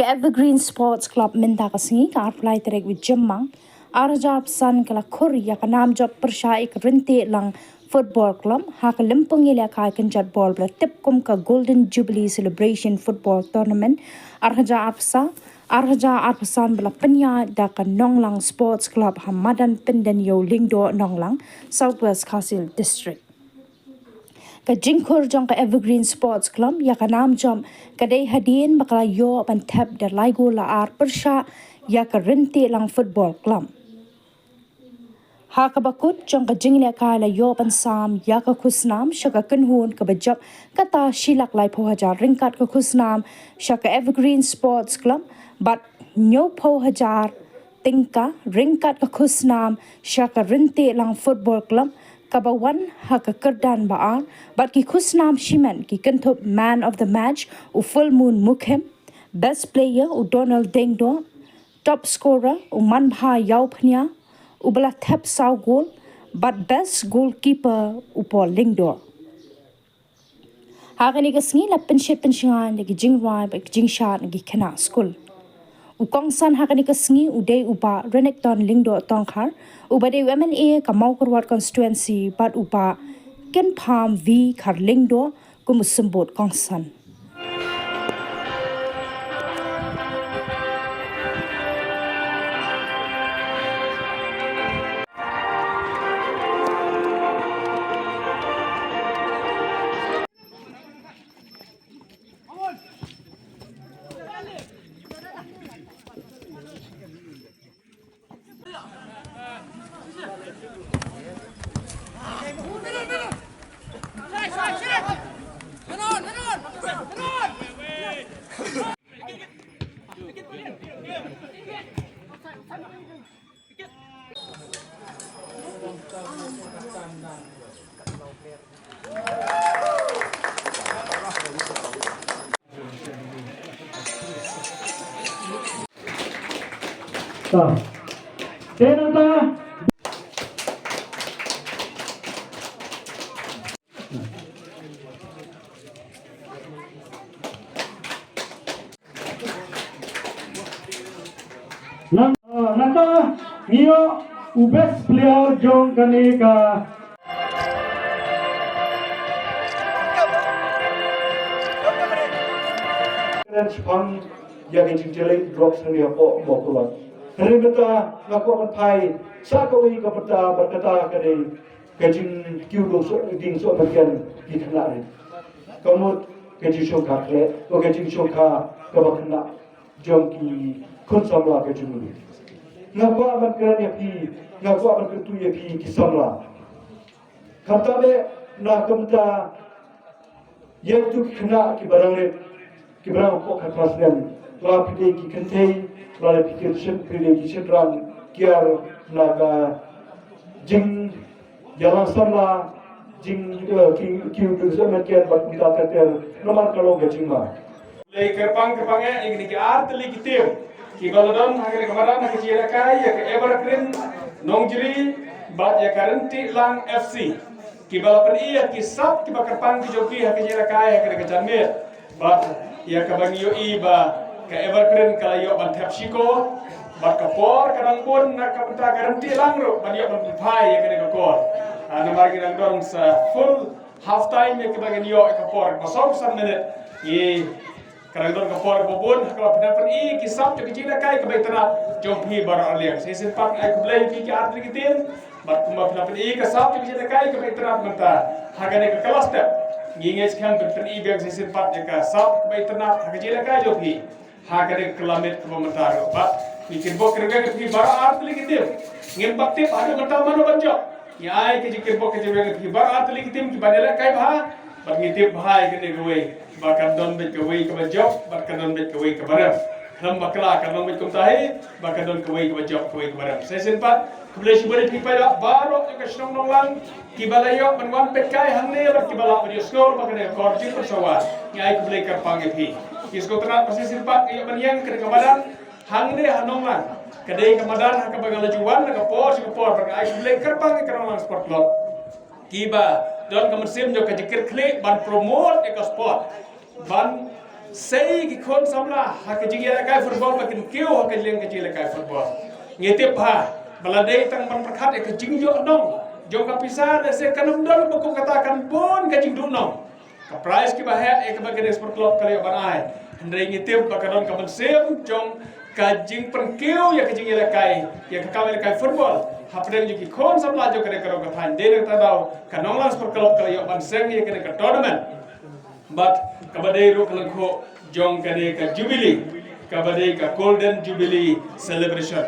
Evergreen Sports Club minta kasingi ka apply terek with Jemmang arjab san kala Korea ka nam job persya ik rente lang football club ha ka lempeng ila ka kenjat ball bla tip kum ka Golden Jubilee Celebration Football Tournament arja arpasan bla penya da ka Nonglang Sports Club Hamadan Pendan Yo Lingdo Nonglang Southwest Kasil District ka jingkur jong ka Evergreen Sports Club ya ka nam jom ka day hadien bakala yo pan tab der laigo la ar persya ya ka rente lang football club ha ka bakut jong ka jingle ka la yo pan sam ya ka khusnam shaka kanhun ka bajab kata shilak lai pho hajar ringkat ka khusnam shaka Evergreen Sports Club but nyo pho hajar tingka ringkat ka khusnam shaka rente lang football club kabawan ha ka kerdan baan but ki khusnam shiman ki kanthop man of the match u full moon mukhem best player u Donald Dengdo top scorer u manbha yaupnya u bala thep saw goal but best goalkeeper u Paul Lingdo ha ka ni ka sngi la penshingan ki jingwai ba jingshat ki khana school u kongsan ha ka ni ka sngi u day u ba Renekton Lingdo tongkhar u ba day MNA ka Maukarwat constituency but u ba ken palm v khar Lingdo ku musumbot kongsan Nanta Mio best player Jong Kaneka Spang yang jeli drop seni apa mokulat. Hari kita ngaku menpai sakoi kepada berkata kali kejing kiudo so ding so bagian di kena ni. Kamu kejing shoka kle, kejing shoka kebakna Jong ki konsamla kejing ni. Ngaku aman keren ya pi, ngaku aman ketu ya pi kisamla. Kata be nak kemta yang tu kena kibarang ni. Kibarang kok kerasnya, kalau pilih kikentai, kalau pilih kisendran, kiar naga jing jalan sana, jing kiu bersama kian berkutat terter, nomor kalau gajing mah. Lei kerpangnya ini ki art li kitim, ki balodon hakene kamaran hakene cira kai ya ke Evergreen Nongjiri bat ya karenti lang FC. Ki balapan iya ki sab ki bakerpang ki joki hakene cira kai hakene kejamir. Bat ya kabangiyo iba ka Evergreen kala yo ban Shiko bat kapor kadang pun nak kapta garanti langro ban yo ban pai ya kene kapor ana margi nang dong sa full half time ya kabangan yo kapor masok san menit i kadang dong kapor bobon ka pinapan i kisap to kijina kai ka baitana jompi bar alian season pak ai kublai ki artri kitin bat kuma pinapan i kasap to kijina kai ka baitana menta hagane ka kelas step Ginges kan berter ibang season 4 jika sab baik tenap hakajila ka jopi hakade kelamet ke komentar bat mikir bok kerja ke bara art legitim ngimpak tip ada mental mano banjo ya ai ke jikir bok ke ke bara art legitim ki badela kai bah bat ngitip bahai ke dewe bakan don bet ke wei ke banjo bakan don bet ke wei ke barang lam bakla kan don bet kumtahi bakan don ke wei ke banjo ke wei ke barang season 4 kebelah si boleh pipai baru ke senong nonglang kibalayo manwan petkai hangne bar kibala pada skor makane korjin persawat ngai kebelah kerpang epi kisko terat pasti simpat iyo maniang ke kamadan hangne hanonglan kedai kamadan hak bagala juan ke por berkai kebelah kerpang ke Nonglang Sport Club kiba don kemersim jo ke jikir klik ban promote ke sport ban Sei ki kon samla hak jing ya kai football makin keu hak jing ke jing kai football. Ngete pa baladei tang man perkhat ke jing jo nong. Jo ka pisar se kanam dol buku katakan pun ke jing du nong. Ka prize ki bahaya ek bagai sport club kali banai. Hendai ngete pa kadon ka ban sem jong ka jing perkeu ya ke jing ya kai ya ka kawel kai football. Hapren ju ki kon samla jo kare karo ka than de ta dau ka nonglang sport club kali ban sem ye ke ka tournament. But kabadai ro kalang ko jong kade ka jubilee kabadai ka golden jubilee celebration.